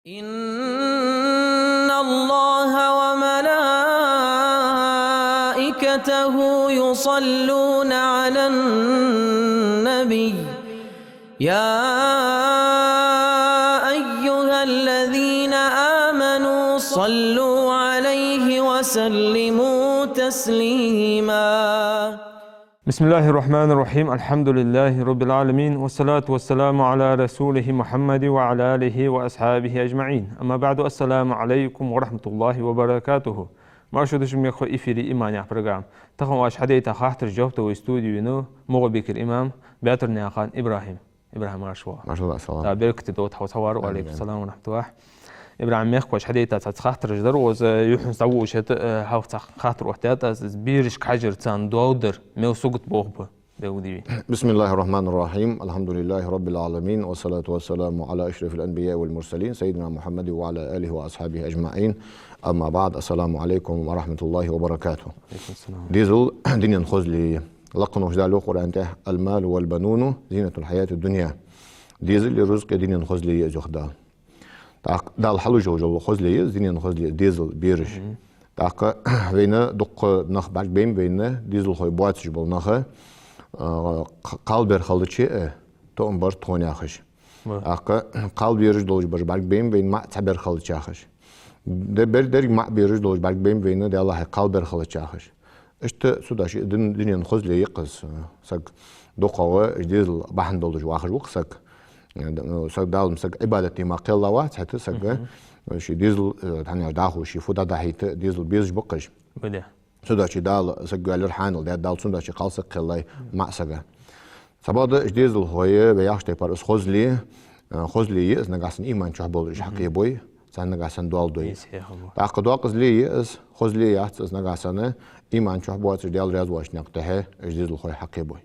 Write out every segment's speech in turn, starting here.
إن الله وملائكته يصلون على النبي يا أيها الذين آمنوا صلوا عليه وسلموا تسليما. بسم الله الرحمن الرحيم. الحمد لله رب العالمين والصلاة والسلام على رسوله محمد وعلى آله وأصحابه أجمعين. أما بعد، السلام عليكم ورحمة الله وبركاته. مرشد جميع إفري إيمان يا برنامج تخم واش حديث خاطر جوبته واستوديو نو مغبك الإمام باتر نياخان إبراهيم مرشوا السلام تابعك دوت حوار وعليكم السلام ورحمة الله. إبراهيم ميخ واش حديث خاطر جدر وز يحن سووش هاو خاطر وقتات بيرش كحجر تان دودر ميو سوقت بوغبه بودي. بسم الله الرحمن الرحيم. الحمد لله رب العالمين والصلاة والسلام على أشرف الأنبياء والمرسلين سيدنا محمد وعلى آله وأصحابه أجمعين. أما بعد، السلام عليكم ورحمة الله وبركاته. ديزل دنيا خزلي لقنوا جدالو قرآن المال والبنون زينة الحياة الدنيا. ديزل الرزق دنيا خزلي زخدال دال حلو جو خزلي زينة خزلي ديزل بيرش تاق وينا دق نخ باك بين وينا ديزل خوي بواتش بول نخ قلبر خلتشي تو امبر تونياخش اق قلب يرج دولج بر باك بين وين ما تعبر خلتشاخش دبر در ما بيرج دولج باك بين وينا دي الله قلبر خلتشاخش اشت سوداشي دنيا خزلي يقص سق دقوا ديزل بحن دولج واخر وقسك سق دال مسق عبادتي ما قله وات حتى سق شي ديزل تاني داخو شي فودا داهيت ديزل بيز بقش بده سوداشي دال سق على الحانل دال سوداشي قالس قله ما سق سباد ديزل هويه بياخت بار خزلي از نغاسن ايمان چحبول حقي بوي سان نغاسن دوال دوي تاق دوقز لي از خزلي يات از نغاسن ايمان چحبوات ديال رياض واش نقته ديزل هوي حقي بوي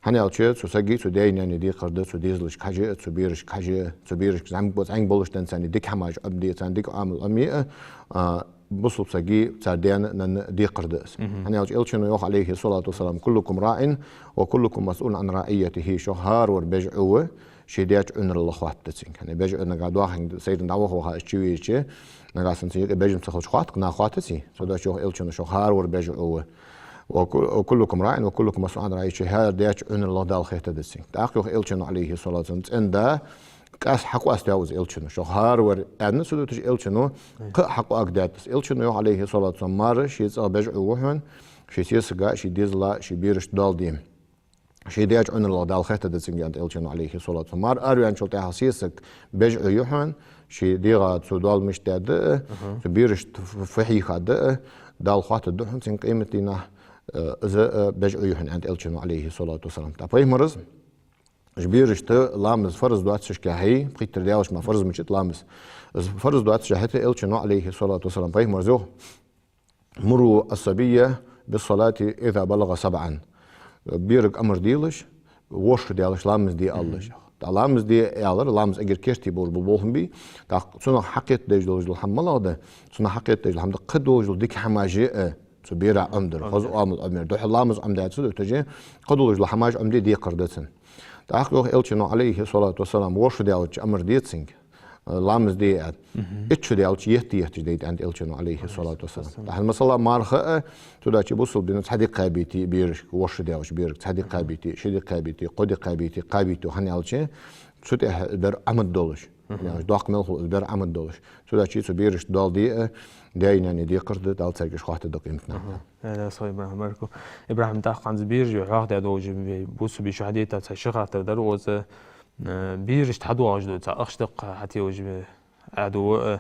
هني ألشيء سوسجي سوداين يعني دي قرده سوديزلش كاجي سوبيرش كاجي سوبيرش زعم بوت عين بولش تنساني ديك حماج أبدي تنديك عامل أمية بصل سجي تردين نن دي قردس هني ألشيء إنه يوح عليه الصلاة والسلام كلكم راع وكلكم مسؤول عن رعيته شهار وربجعوه شديات عن الله خاط تسين يعني بجع نقعد واحد سيد دعوه هو هالشيء شيء نقاسن سيد بجم سخش خاط قنا خاطسي سودا شو ألشيء شهار وربجعوه وكلكم راع وكلكم مسؤول عن رعيته هذا دياش ان الله دال خيت دسين تاخذ إلشن عليه الصلاه والسلام ان كاس حق استاوز إلشن شهر ور ان سدوتش إلشنو حق اقدات إلشنو عليه الصلاه والسلام مار شي بجع وهن شي سيسغا شي ديزلا شي بيرش دال ديم شي دياش ان الله دال خيت دسين انت إلشنو عليه الصلاه والسلام مار اريان شو تاع سيسك بجع يوهن شي ديغا سودال مشتاد بيرش فحي خد دال خاط الدحن سين قيمتنا إذا بجعوهن عند إلشنو عليه الصلاة والسلام. تابعي مرز جبيرشت لامز فرز دواتش كهي بقيت ترداوش ما فرز مشت لامز فرز دواتش حتى إلشنو عليه الصلاة والسلام. باي مرزوه مروا الصبية بالصلاة إذا بلغ 7 بيرك أمر ديلش وش ديالش لامز دي اللش لامز دي يالر لامز أجر كيرتي بول بولهم بي تا سنة حقيت دجلوج الحمل هذا سنة حقيت دجل الحمد قدوج ديك حماجي سبيرة أمدر خذ أمد أمير دوح اللامز أمدات سود تجي قدولج الحماج أمدي دي قردتن تأخذ إلشنو عليه الصلاة والسلام وش ديالش أمر ديتسينج لامز دي إتش ديالش يهتي ديت عند إلشنو عليه الصلاة والسلام تحت مثلا مارخة تداشي بوصل بين تحدي قابيتي بيرش وش ديالش بيرك تحدي قابيتي شدي قابيتي قدي قابيتي قابيتو هني ألشين سود بر عمد دولش يعني داق ملخ بر عمد دولش تداشي سبيرش دال دي داينا يعني دي قرد دال ترجش خاطر دقيمتنا. لا صحيح إبراهيم مركو إبراهيم تاق عن زبير جو عقد عدوج بوسو بشهادية تشخ خاطر دروز بيرش تحدو عجدو تأخشدق حتى وج عدو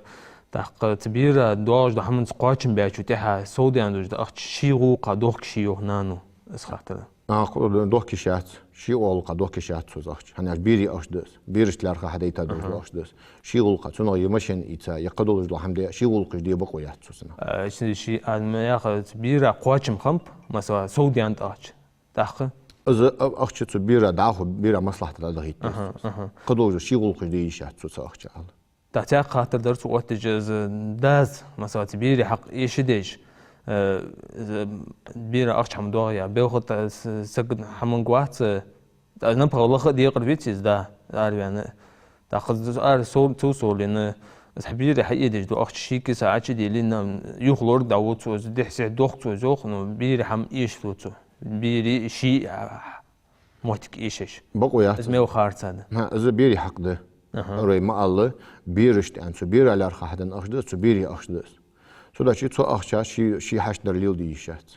تاق تبير دواج ده هم سقاطين بيعشوا تها سودي عندوج ده أخش شيء قادوك شيء نانو إسخاطر. دوه كشات شيء والقا دوه كشات سوزاش هني بيري أشدس بيرش لارخا حديتا دوش أشدس شيء والقا تنو يمشين إيتا يقدولج الحمد شيء والقا جدي بقوا يحتسوسنا شيء ما ياخذ بيرا قواتشم خمب مثلا سودي عند أخش تاخ إذا أخش بيرا داخل بيرا مصلحة الدغيت قدولج شيء والقا جدي يحتسوس أخش على تحتاج خاطر درس وقت جز داز مثلا بيري حق يشديش بيرا أخش حمدوها يا بياخد سجن حمن قوات نبغى الله خد يقرب بيتش ده يعني تأخذ سؤال سول لأن حبيري حقيقي دو أخش شيء ساعات دي لنا يخلور داوتو ده حسي دوختو زوخ إنه بيري هم إيش توتو بيري شيء موتك إيشش بقويا اسمه خارج هذا إذا بيري حق ده روي ما الله بيرشت أن سبير على أرخادن أخده سبيري أخده سودا شيء سو أخشى شيء حش درليل ديشات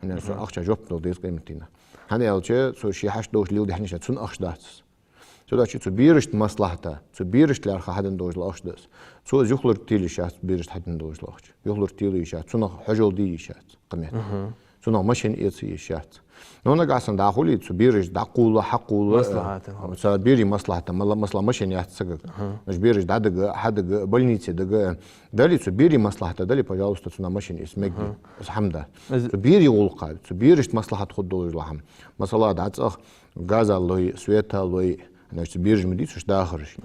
أنا سو أخشى جوب نو ديس قيمتنا هني ألشة سو شيء حش دوش ليل دي حنيشات سون أخشدات سودا شيء سو بيرشت مصلحته سو بيرشت لأرخادن دوش لأخده سو يخلر تيليشات بيرشت حدن دوش لأخش يخلر تيليشات سو حجول ديشات قمت سو ماشين إيشات نونا قاسن داخلي تبيرج داقولة حقولة مصلحته تبيري مصلحته مصلحة ماشين يحتسق مش بيرج دادق حدق بلنيتي دق دالي تبيري مصلحته دالي пожалуйста تنا ماشين اسمك بس حمده تبيري غلقة تبيرج مصلحة خدول الرحم مثلا دعت أخ غازا لوي سويتا لوي أنا تبيرج مدي تش داخرش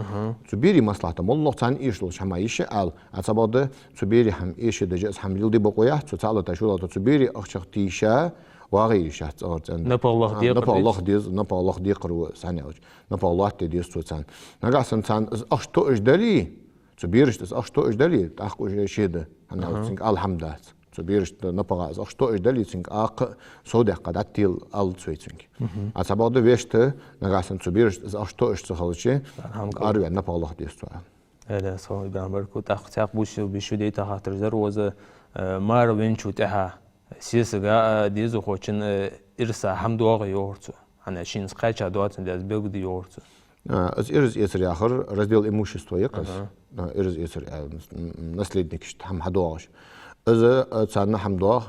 تبيري مصلحته والله تان إيش لوش حما إيش قال أتصبح تبيري هم إيش دجاج حمل دي بقويا تتعلق تشوله تبيري أخشق تيشا واقعي شات أرتن نبى الله ديقر سنة نبى الله تديس توتان نقاسن تان أشتو إجدالي تبيرش أشتو إجدالي تأخذ شيء ده أنا تنك الحمد لله تبيرش نبى أشتو إجدالي تنك أق صودق قد تيل ألتوي تنك أتصبح ده بيشته نقاسن تبيرش أشتو إجتخلشي أروي نبى الله ديس توان هذا صار بيعمركوا تأخذ بيشو ديتا خاطر زروزة ما روين شو تها سياسة ديزو خوشن إرسا حمد واقع يورتو أنا شين سقايتش عدوات نداز بيقدي يورتو از إرز يسر آخر раздел имущества يقص إرز يسر наследник هم حدواش إذا تان حمدواه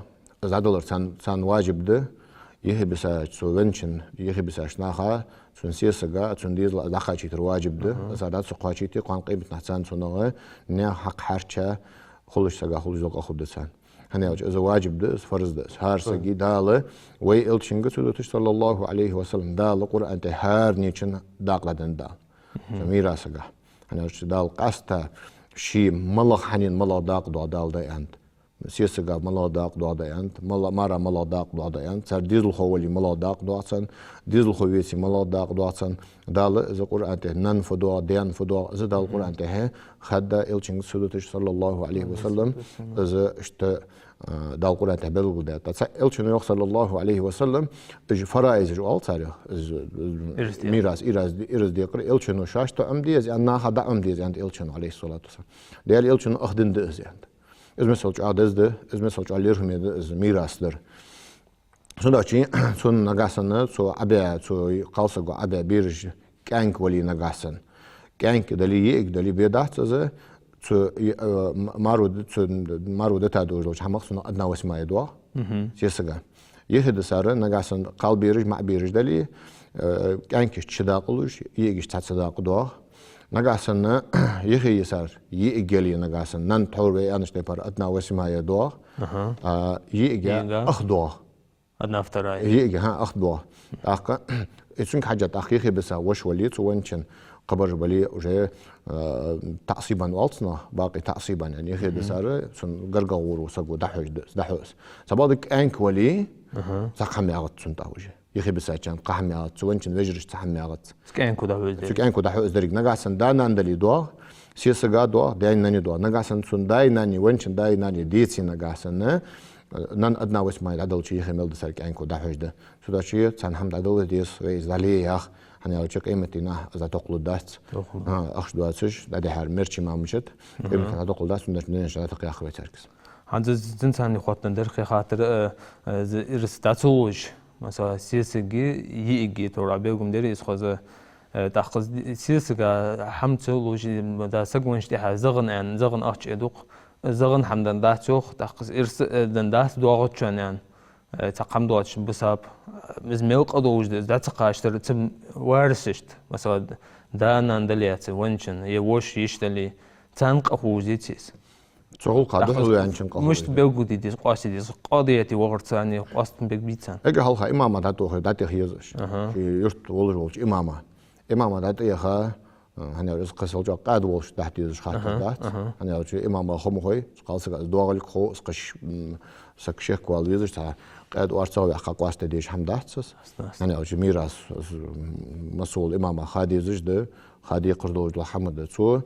إذا عدلر تان واجب ده يهي بسا تسوينشن يهي بسا شناخا تون سياسة تون ديزل دقا شيتر واجب ده إذا عدد سقا شيتي قوان قيمة نحتان تونغه نيا حق حرشة خلش سقا خلش دوقا خود دسان هني إذا واجب ده فرض ده هار سجي داله ويلشنجة سودة صلى الله عليه وسلم داله قرآن تهار نيشن داقلا دال ميرا سجا هني دال قاستا شي ملخ حنين ملا داق دال ده أنت سياسة ملا داق ده أنت ملا مرة ملا داق ده أنت صار ديزل خوالي ملا داق دواتن ديزل خويتي ملا داق دواتن داله إذا قرآن ته نن فدوا ديان فدوا إذا دال قرآن ته خدا إلشنجة سودة صلى الله عليه وسلم إذا دال قرآن تبلغ ده تسألشنو صلى الله عليه وسلم إج فرائز جو ألتاري ميراث إرز ديقر إلشنو شاشتو أمديز أنا خدا أمديز عند إلشنو عليه الصلاة والسلام ده إلشنو أخدن ده عند إز مثل جو عدز ده إز مثل جو عليهم ده إز ميراث در سوداشي سون نجاسنا سو أبي سو قالسجو أبي بيرج كانك ولي نجاسن كانك دلي بيدات إذا مارود تادوج هم مخصوصا أدنى واسماء دوا سيسجا يهد سارة نجاسن قال بيرج مع بيرج دلي كانكش تشداقلوش يجيش تصداق دوا نجاسن يهي يسار يجلي نجاسن نن تحور بي أنش تبار أدنى واسماء دوا يجي أخدوا أدنى افتراء يجي أخ دوا أخ إتشنك حاجة تحقيقي بس وش وليت وينشن قبر بلي وجه تعصيبا والصنا باقي تعصيبا يعني يخي بسارة سن قرقور وسقو دحوس سبادك أنك ولي سقحمي عغت سن تاوجه يخي بساتشان قحمي عغت سوينشن وجرش تحمي عغت سكأنكو دحوس سكأنكو دحوس دريق نقاسن دانا عندلي دوا سيسقا دوا داين ناني دوا نقاسن سن داين ناني وينشن داين ناني ديتسي نقاسن نان أدنى واسماء العدل شيء يخي ملد سارك أنكو دحوس ده سودا شيء تان حمد عدل ديس ويز دالي ياخ هني أول شيء قيمتنا إذا تقول دات أخش دواتش ده حال مرشي ما مشت قيمتنا تقول دات ونش نشأ تقي أخوي تركز عند زنسان يخاطن درخي خاطر إرستاتوج مثلا سياسي يجي ترى بيقوم دري إسخاز تأخذ سياسي حمتولوج دا سجونش ده زغن أخش إدوق زغن حمدان داتوخ تأخذ إرس دندات دوغت شنان تقام دواتش بساب مزميلق أدوج ده تقاشتر تم وارسشت مثلا دانا ندليات وينشن يوش يشتلي تنق أخوزيتيس تقول قادة هو ينشن قادة مش بيجودي ديس قاسي ديس قاضيتي وغرتاني قاست بيجبيتان إجا هالها إمامة داتوه داتي خيزش يرت ولج إمامة داتي خا هني رزق سلجا قاد ولش تحت يزش خاطر دات هني رجع إمامة خمخوي قال سك دوغل خو سكش سكشيخ قال يزش تا قاد وارتسوي حق واسطة ديش حمداتس هني رجع ميراث مسؤول إمامة خادي يزش ده خادي قردوج لحمد تو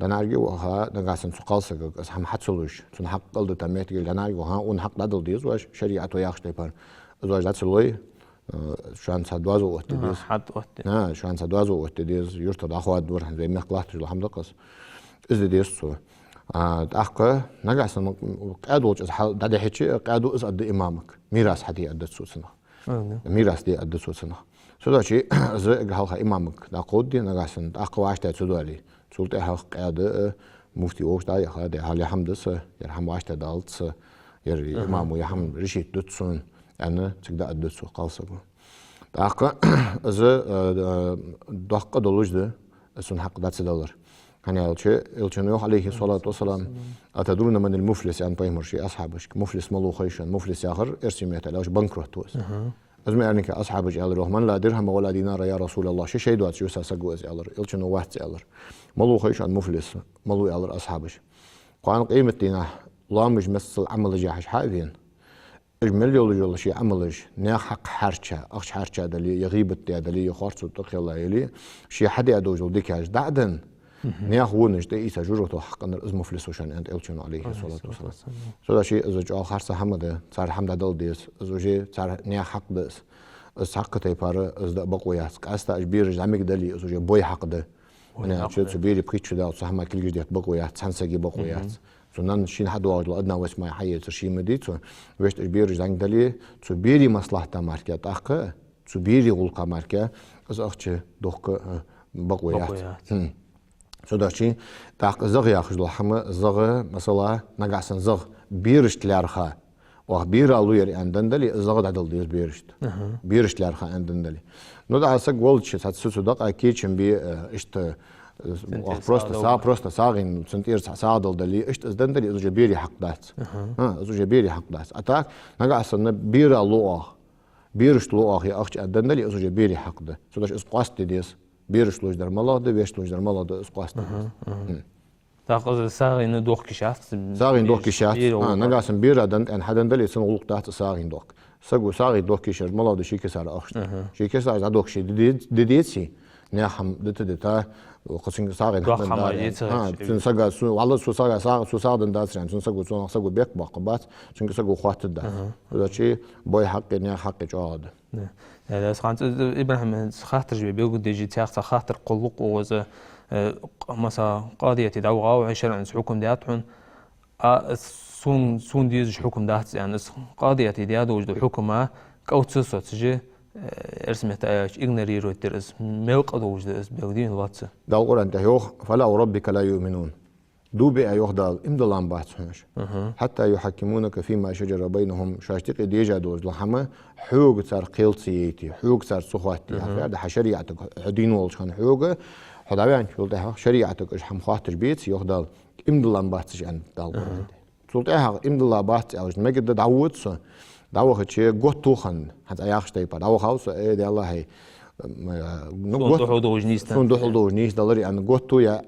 لنارجي وها نقاسن سقالسك أس هم حتسلوش سن حق قلد تميت قل لنارجي وها ون حق دادل ديز واش شريعة وياخش تيبار زواج داتسلوي شان سادوازو وقتديز شان سادوازو وقتديز يرتد أخوات دور زي مخلات جو الحمد قص إز ديز سو أخك نقاسن قادو جس حال دادي حكي قادو إز أد إمامك ميراث حدي أدت سوسنا ميراث دي أدت سوسنا سودا شيء زي هالخ إمامك دا قودي نقاسن أخو عشت سودالي سولت هالخ قاد مفتي أوش دا يخاد حال حمدس يرحم عشت دالت ير إمامو يحم رشيد دتسون أنا تقدر أدت سو قالسه أخ زي دقة دلوج ده سون حق دات $. يعني الشيء عليه الصلاة والسلام أتدرون من المفلس يعني بيمر شيء أصحابش مفلس ملو خيشان مفلس آخر إرسميته لوش بنكرتوس أزمة يعني كأصحابش قال الرحمن لا درهم ولا دينار يا رسول الله شيء دوات شو ساسجوز قال الشيء واحد قال ملو خيشان مفلس ملو قال أصحابش قان قيمة دينه الله مش مثل عمل جاهش حايفين إجمالي ولا شيء عملش ناحق حرشة أخش حرشة دلي يغيب التعدلي يخارج وتقي الله يلي شيء حد يدوج وديك هاش دعدن نياخونش ده إيسا جورته حقا الإزم مفلس وشان أنت إلشون عليه الصلاة والسلام. سودا شيء إذا جاء خارس حمده صار حمد دل ديس إذا جاء صار نيا حق ديس إذا حق تيبارة إذا بقويات كأستا إجبير جامك دلي إذا جاء بوي حق ده. أنا شيء سبيري بقيت ده وصح ما كل جديد بقويات سانسجي بقويات. سنن شين حد واجد لأدنى واسمه حياة ترشي مديت ويش إجبير جامك دلي سبيري مصلحة ماركة تحقق سبيري غلقة ماركة إذا أختش دوق بقويات. سودا شيء تاق زغ ياخذ لحمة زغ مثلا نقاسن زغ بيرشت لارخا وخبير علوير عندندلي زغ عدل ديز بيرشت لارخا عندندلي نود عسق ولش هتسودق أكيد شن بي إشت بروست ساغين سنتير ساعدل دلي إشت عندندلي إذا جبيري حق دات إذا جبيري حق دات أتاك نقاسن بير علوه بيرشت لوه يا أخش عندندلي إذا جبيري حق ده سوداش إسقاست ديز بيرش لوج در ملاده بيش لوج در ملاده اسقاست تاخذ ساغين دوخ كشافت ساغين دوخ كشافت نقاسم بيرا دن ان حدن دلي سن غلق تحت ساغين دوخ سغو ساغي دوخ كشر ملاده شي كسر اخش شي كسر دوخ شي ديديتسي نيحم دتا وقسم ساغين سن سغا سو والله سو ساغدن داسران سن سغو بيك باقبات سن سغو خوات دا هذا شيء بوي حق نيا حق جاد لا سخانت إبراهيم خاطر جبي بيقول ديجي تاخذ خاطر قلق وز مثلا قاضية تدعو أو عشرة عن حكم داتهم سون ديز حكم دات يعني قاضية تدعو وجد حكمه كأوتسوس تجي رسمت أيش إغنري روترز ملك أدو وجد بيودين الواتس ده القرآن تهيوخ فلا وربك لا يؤمنون دوبي أيوه دال إمدلان باتسونش حتى يحكمونك فيما شجر بينهم شاشتق ديجا دوز لحمة حوق صار قيلسيتي حوق صار سخواتي هذا حشريعتك هدين والش كان حوق هذا يعني شلته شريعتك إيش حمخاتش بيت يوه دال إمدلان باتسش عند دال شلته إمدلان بات أوش ما قد دعوت سو دعوة شيء قط توخن حتى أياخش تيبا دعوة خاص إيه ده الله هي نقط حدوج نيست حدوج نيست دلري أن قط تو يا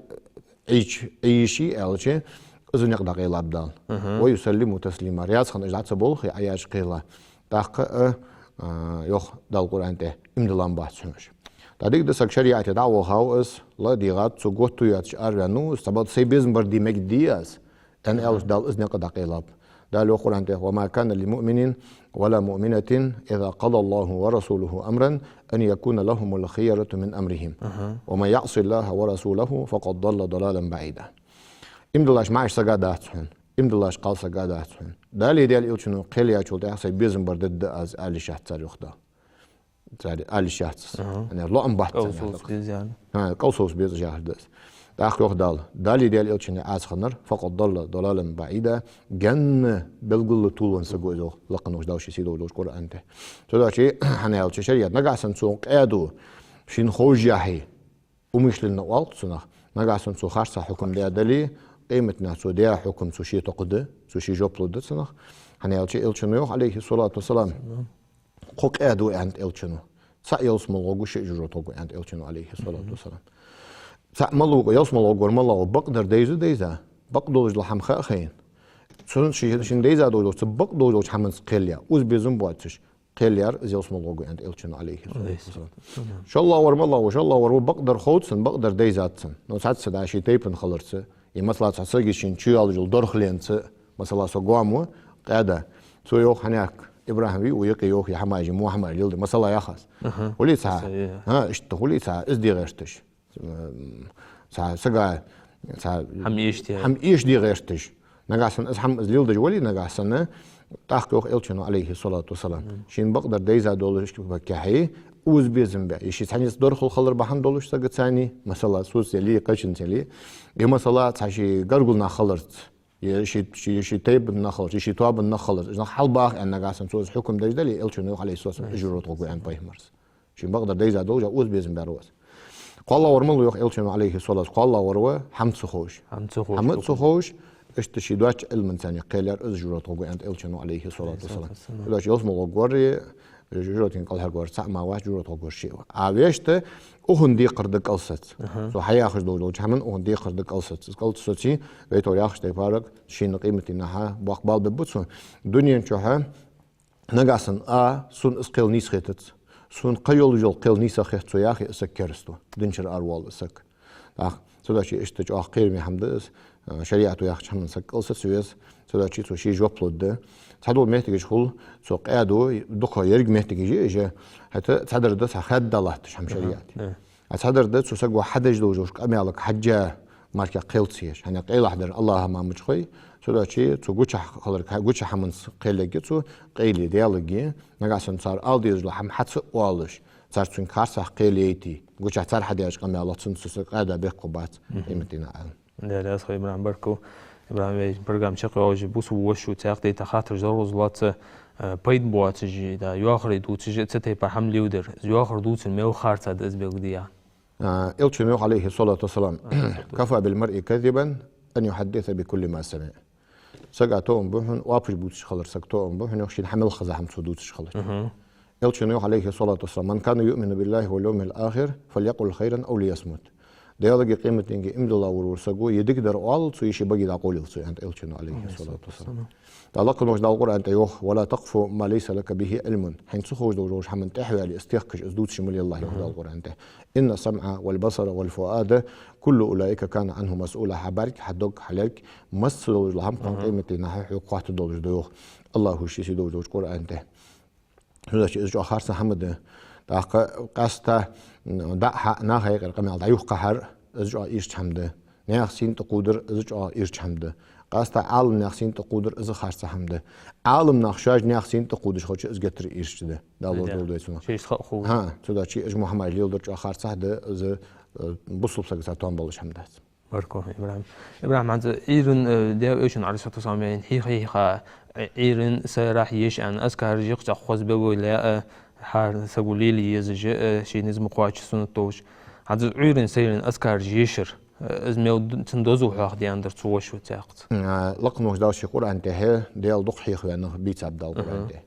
أي شيء أو شيء إذا نقدر قيلا بدال ويسلم تسليما رياض خن إجازة بولخ عياش قيلا تاق يخ دال القرآن ده إمدلان باتسونش تاديك دسك شريعة دعوة خاوس لا ديغات سو قط تو ياتش أرانو استباد سيبزم بردي مجدياس أن أوش دال إذا نقدر قيلا دال القرآن ده وما كان لمؤمن ولا مؤمنة إذا قضى الله ورسوله أمرا أن يكون لهم الخيرة من أمرهم وما يعصي الله ورسوله فقد ضل ضلالا بعيدا إمدلاش معش سجاداتهم إمدلاش قال سجاداتهم دالي دال إلشنو قليا شو ده حسب بيزن بردد از آل شهت صار يخدا صار آل شهت يعني الله أنبحت قوسوس بيز جاهدس داخل يخدال دالي دال إلشنو عاصخنر فقد ضل ضلالا بعيدا جن بالقل طول سجوزه لقنوش داوش يسيدو دوش قرآن ده تدا شيء حنا يلش شريعة نجاسن سوق أدو شين خوجياهي ومش لنا والت سنة نجاسن سو خارس حكم ده دلي قيمتنا سو ده حكم سو شيء تقده سو شيء جبل ده سنة حنا يلش إلشنو عليه الصلاة والسلام قوك أدو عند إلشنو سأيلس ملوجو شيء جرتوجو عند إلشنو عليه الصلاة والسلام سأملوجو يسملوجو ملوجو بقدر ديزا بقدرش لحم خاخين سون شيء شين ديزا دولو تبق دولو حمن سقيليا وز بيزن بواتش قيليار زي اسم الله عند إلشن عليه الصلاة والسلام إن شاء الله ورم الله وشاء الله ورم بقدر خوتسن بقدر ديزاتسن نو ساعات سدا شي تيبن خلرس مثلا تسجي شين تشيال جل درخلينس مثلا سقامو قاعدة سو يوخ هناك إبراهيمي ويقي يوخ يا حماجي مو حماجي يلد مثلا يخص ولي ساعة ها اشتغلي ساعة ازدي غيرتش ساعة سقا ساعة هم إيش دي غيرتش نجاسن أزحم أزليل ولي نجاسن تحقق إلشنا عليه الصلاة والسلام شين بقدر ديزا دولش كحي وز بيزم بقى يشي ثاني دورخل خلر بحن دولش سقط ثاني مثلا سوس يلي قشن تلي مثلا تحشي قرقلنا خلرت يشي تيب النخلر يشي تواب النخلر إذا حل باخ أن نجاسن سوس حكم دجدلي إلشنا عليه الصلاة والسلام إجرot وقوي عن بايمرس شين بقدر ديزا دولش وز بيزم بروس قال الله ورمل يخ إلشنا عليه الصلاة قال الله وروا حمد سخوش حمد سخوش اشتشي دواتش علم ثاني قيلر ازجرت وقوي عند إلشنا عليه الصلاة والسلام دواتش يوسم وقوري جرت قال هالقور سأما واحد جرت وقور شيء عاويشته أهندي قردك ألست سو حيا خش دولو جمن أهندي قردك ألست قلت سوتي بيتو ياخش تيفارق شين قيمة إنها بقبال ببوتسو دنيا نشوها نجاسن سون اسقيل نيس خيتت سون قيول جل قيل نيس خيت سو ياخي اسكرستو دنشر أروال اسك سوداشي اشتج قير مي حمدس شريعته ياخش حمن سك ألست سويس سوداشي سو شي جوبلود تحدول مهتج خل سو قادو دخا يرج مهتج يجي حتى تحضر ده خد دلات شم شريعتي تحضر ده سو سجوا حدج دو جوش أميالك حجة ماركة قيلتيش يعني قيل حضر الله ما مشخي سو ده شيء سو جوش خلر جوش حمن قيل سو قيل ديالجي نجاسن صار ألديز لحم حتى والش صار سون كارس قيليتي جوش صار حديش أميالك سو قادا بقبات إمتنا لا لا صحيح من عمركو إبراهيم برنامج شقي بوس وشو تاقدي تخاطر زروز لات بايد بواتجي دا ياخر دوتجي تتي بحم ليودر ياخر دوت الميو خارت هذا أزبيقديا إلشنو عليه الصلاة والسلام كفى بالمرء كذبا أن يحدث بكل ما سمع سقعتهم بهن وابش بوتش خلر سقتهم بهن يخشين حمل خزهم سودوتش خلر إلشنو عليه الصلاة والسلام من كان يؤمن بالله واليوم الآخر فليقل خيرا أو ليصمت ديالوجي قيمة إنجي إمد الله ورسقو يدقدر أول سويشي بقي داقول سوي عند إلشنا عليه الصلاة والسلام تعلق المجد القرآن تيوخ ولا تقف ما ليس لك به علم حين سخوج دوجوش حمن تحوي على استيقش أزدود شمولي الله يخد القرآن ته إن السمع والبصر والفؤاد كل أولئك كان عنه مسؤولا حبارك حدوك حلالك مسلو لهم قيمة نحو قوات دوجوش دوخ الله شيء دوجوش قرآن ته هذا شيء إجا آخر سحمد قاستا دعها ناهي قمال دعيوه قهر إزجا إيش حمده ناخسين تقودر إزجا إيش حمده قاستا عالم ناخسين تقودر إز خارس حمده عالم ناخشاج ناخسين تقودش خوش إزجتر إيش ده دالور دول ديسونا شيء خو ها تدا شيء إج محمد ليلدر جا خارس هذا إز بوصل سكتان بالش حمده باركو إبراهيم عند إيرن ده إيشن على سطح سامين هي إيرن سراح يش أن أذكر يقطع خوز بقول حار سقولي لي يزج شيء نزم قواش سنتوش هذا عيرن سيرن أذكر جيشر إزميو تندوزو حق دي عندر توش وتاقت لقمه داوش القرآن ته ديال دقيق وأنه بيتساب دال القرآن ته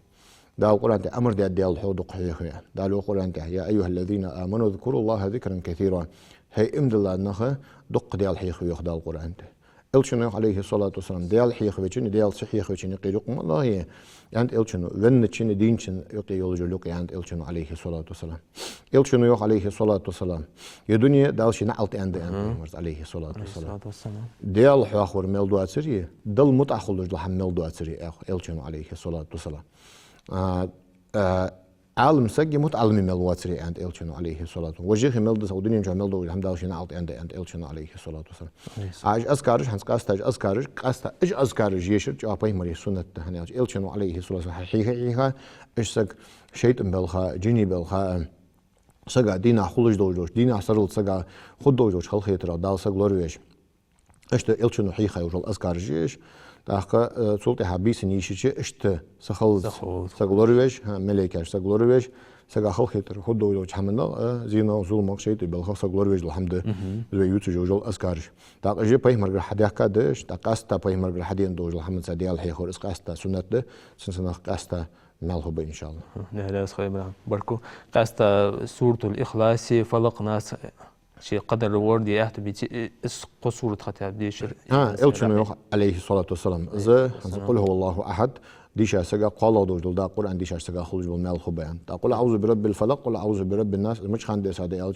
دال القرآن ته أمر ديال حو دقيق دال القرآن ته يا أيها الذين آمنوا اذكروا الله ذكرا كثيرا هي إمد الله أنه دق ديال حيخ ويخدال القرآن ته إلشنو عليه الصلاة والسلام ديال حيخ وجن ديال صحيح وجن قيلكم الله هي عند إلشنو ونتشن دينشن يقيل جلوك عند إلشنو عليه الصلاة والسلام إلشنو عليه الصلاة والسلام يدنيا دالش نعلت عند عليه الصلاة والسلام ديال حواخور ملدوات سري دل متأخل لحم ملدوات سري إلشنو عليه الصلاة والسلام عالم سجى متعلم ملوات سري عند إلشنو عليه الصلاة والسلام وجه ملدس أو دنيا جمال دول الحمد لله نعلت عند إلشنو عليه الصلاة والسلام عاج أذكارش هنس قاستاج أذكارش قاستا إج أذكارش يشر جابه مري سنة هني عاج إلشنو عليه الصلاة والسلام حقيقة إيش سك شيء بلخا جني بلخا سجى دينا خلج دوجوش دينا سرل سجى خد دوجوش خل خيترا دال سجلوريش إيش إلشنو حقيقة وجل أذكارش يش تاخا سلطة حبيس نيشيش إشت سخل سجلوريش ملكاش سجلوريش سجى خل خيتر خد دوجوش حمنا زينا ظلم شيء بلخا سجلوريش الحمد لله يوتج وجل أذكارش تاخ أجي باي مرجع حديا كادش تاقاستا باي مرجع حديا دوج الحمد سديال الحيخور إسقاستا سنة ده سنة قاستا مالهوبة إن شاء الله. لا صحيح بركو قاستا سورة الإخلاص فلق ناس شيء قدر وردي أحد بيتي قصورة خطاب ديش إلشنو عليه الصلاة والسلام إذا نقول هو الله أحد ديشا سجا قال دول دا قرآن ديشا سجا خلج بالمال خبيان تقول أعوذ برب الفلق قل أعوذ برب الناس مش خندس هذا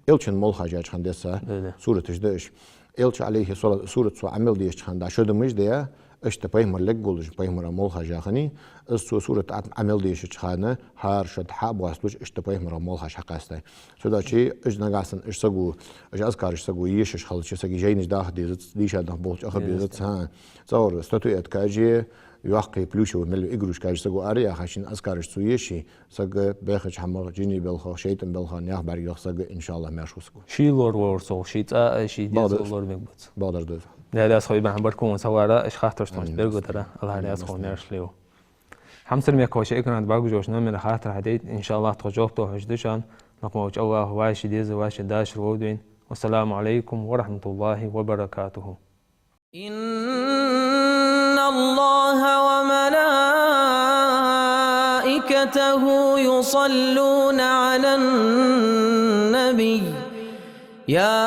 إلشن مول حاجات خندسة سورة تجدش إلش عليه سورة سو عمل ديش خندا شو دمش ده اشتباه مرلق قولش باه مرا مول حاجة سورة عمل ديش خانة هار شد حاب واسلوش اشتباه مرا مول حاجة قاسته شو ده شيء إجناقاسن إشسقو إج أذكر إشسقو يشش خلش إشسقي جينش داخل ديش هذا بولش آخر بيزت ها صور استويت كاجي يوقي بلوشو ملو إجروش كاج سجو أريا خشين أذكرش سويشي سج بيخش حمر جيني بالخ شيطان بالخ نياخ بريخ سج إن شاء الله ماشو سجو شي لور ورسو شي تا شي ديز لور مقبت بادر دوف لا لا صاحبي بحب بركون سوارا إيش خاطر شتوش بيرجو ترى الله لا يسخون نرسليو حمسر ميا كوشي إكران تبارك جوش نمر خاطر هديت إن شاء الله تجوب تو هجدشان نقوم الله واش ديز واش داش رودين والسلام عليكم ورحمة الله وبركاته إن الله وملائكته يصلون على النبي يا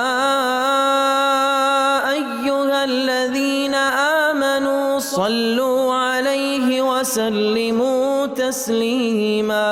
أيها الذين آمنوا صلوا عليه وسلموا تسليما